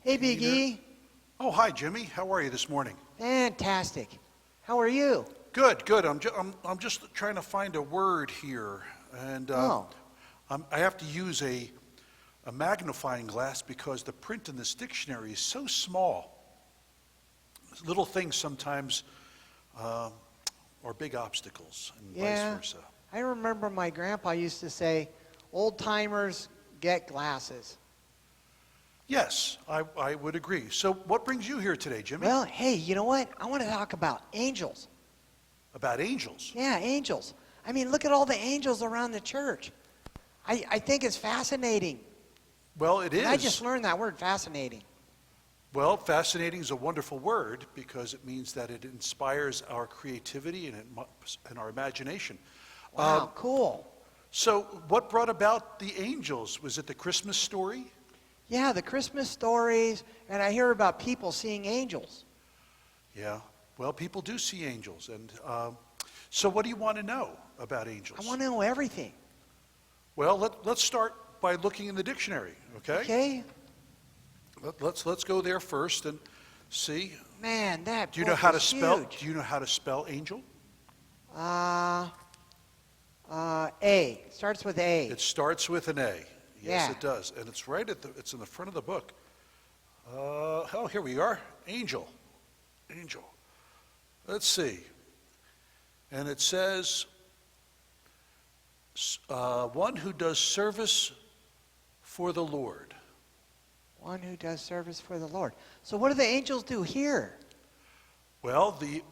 Hey, Big E. Oh, hi, Jimmy. How are you this morning? Fantastic. How are you? Good, good. I'm just trying to find a word here, and I have to use a magnifying glass because the print in this dictionary is so small. Little things sometimes are big obstacles, and vice versa. I remember my grandpa used to say, old timers get glasses. Yes, I would agree. So what brings you here today, Jimmy? Well, hey, you know what? I want to talk about angels. About angels? Yeah, angels. I mean, look at all the angels around the church. I think it's fascinating. Well, it is. I just learned that word, fascinating. Well, fascinating is a wonderful word because it means that it inspires our creativity and our imagination. Wow, cool. So what brought about the angels? Was it the Christmas story? Yeah, the Christmas stories, and I hear about people seeing angels. Yeah, well, people do see angels. And so what do you want to know about angels? I want to know everything. Well, let's start by looking in the dictionary, okay? Okay. Let's go there first and see. Man, that Do you know how to spell? huge. Do you know how to spell angel? A. Starts with A. It starts with an A. Yes, Yeah. it does, and it's right it's in the front of the book. Oh, here we are. Angel. Angel. Let's see. And it says, one who does service for the Lord. One who does service for the Lord. So what do the angels do here? Well, the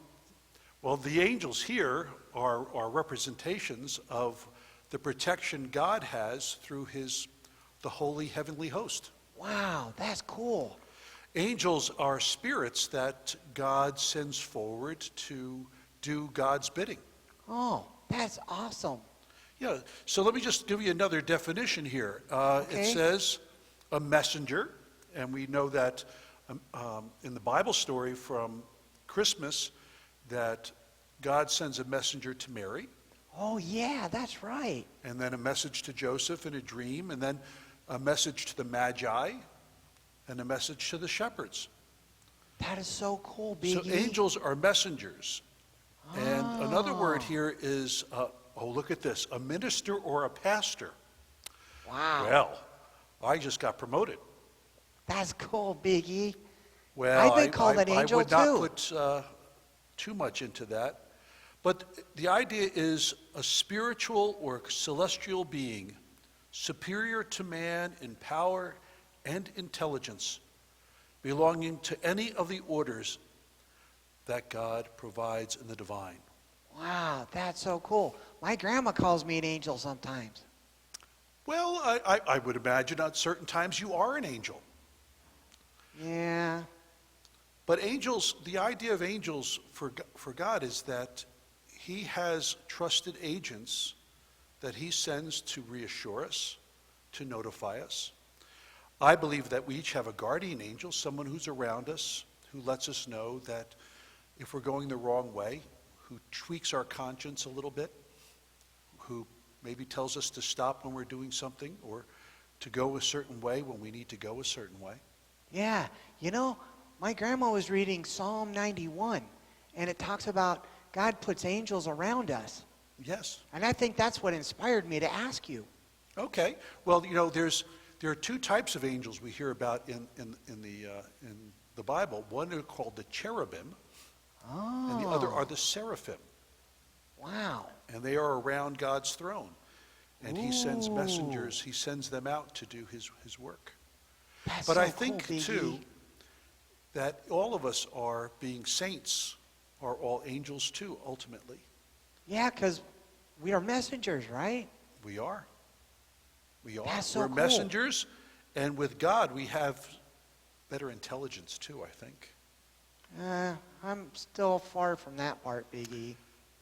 angels here are representations of the protection God has through the holy heavenly host. Wow, that's cool. Angels are spirits that God sends forward to do God's bidding. Oh, that's awesome. Yeah, so let me just give you another definition here. It says a messenger, and we know that in the Bible story from Christmas that God sends a messenger to Mary. Oh, yeah, that's right. And then a message to Joseph in a dream, and then a message to the Magi, and a message to the shepherds. That is so cool, Biggie. So angels are messengers. And another word here is, look at this, a minister or a pastor. Wow. Well, I just got promoted. That's cool, Biggie. Well, I've been called an angel I would not too. put too much into that. But the idea is a spiritual or celestial being superior to man in power and intelligence, belonging to any of the orders that God provides in the divine. Wow, that's so cool. My grandma calls me an angel sometimes. Well, I would imagine at certain times you are an angel. Yeah. But angels, the idea of angels for God is that he has trusted agents that he sends to reassure us, to notify us. I believe that we each have a guardian angel, someone who's around us, who lets us know that if we're going the wrong way, who tweaks our conscience a little bit, who maybe tells us to stop when we're doing something or to go a certain way when we need to go a certain way. Yeah. You know, my grandma was reading Psalm 91, and it talks about God puts angels around us. Yes. And I think that's what inspired me to ask you. Okay. Well, you know, there are two types of angels we hear about in the Bible. One are called the cherubim, and the other are the seraphim. Wow. And they are around God's throne. And he sends messengers, he sends them out to do his work. That's But so I think, cool, too, that all of us are being saints, are all angels, too, ultimately. Yeah, because we are messengers, right? We are. We are. That's so We're cool. messengers, and with God, we have better intelligence, too, I think. I'm still far from that part, Biggie.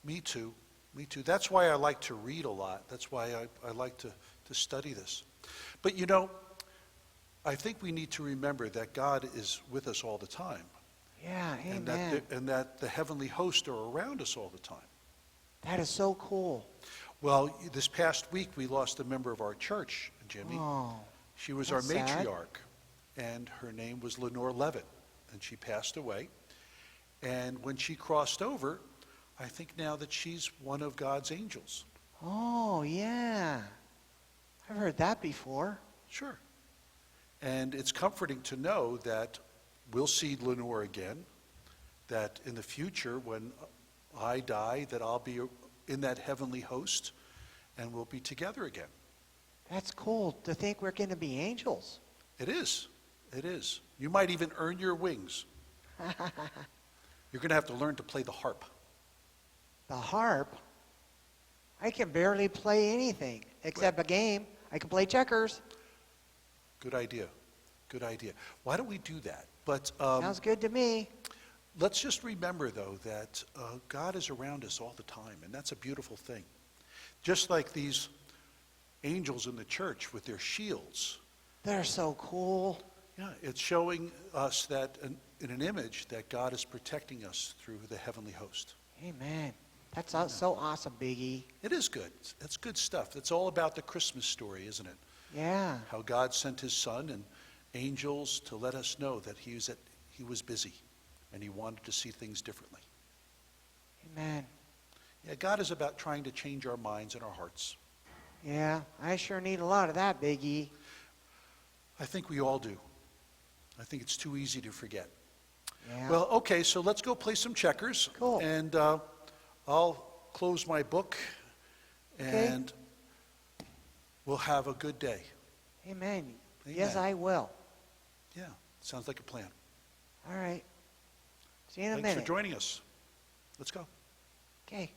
Me too. Me too. That's why I like to read a lot. That's why I like to study this. But, you know, I think we need to remember that God is with us all the time. Yeah, amen. And that the heavenly hosts are around us all the time. That is so cool. Well, this past week we lost a member of our church, Jimmy. Oh, She was our that's sad. matriarch. and her name was Lenore Levitt, and she passed away. And when she crossed over, I think now that she's one of God's angels. Oh, yeah. I've heard that before. Sure. And it's comforting to know that we'll see Lenore again, that in the future when I die, that I'll be in that heavenly host, and we'll be together again. That's cool to think we're going to be angels. It is. It is. You might even earn your wings. You're going to have to learn to play the harp. The harp? I can barely play anything except a game. I can play checkers. Good idea. Good idea. Why don't we do that? But Sounds good to me. let's just remember, though, that God is around us all the time, and that's a beautiful thing. Just like these angels in the church with their shields. They're so cool. Yeah, it's showing us that in an image that God is protecting us through the heavenly host. Amen. That's so awesome, Biggie. It is good. That's good stuff. It's all about the Christmas story, isn't it? Yeah. How God sent his son and angels to let us know that he was busy and he wanted to see things differently. Amen. Yeah, God is about trying to change our minds and our hearts. Yeah, I sure need a lot of that, Biggie. I think we all do. I think it's too easy to forget. Yeah. Well, okay, so let's go play some checkers. Cool. And I'll close my book, and we'll have a good day. Amen. Amen. Yes, I will. Yeah, sounds like a plan. All right. See you in a Thanks minute. for joining us. Let's go. Okay.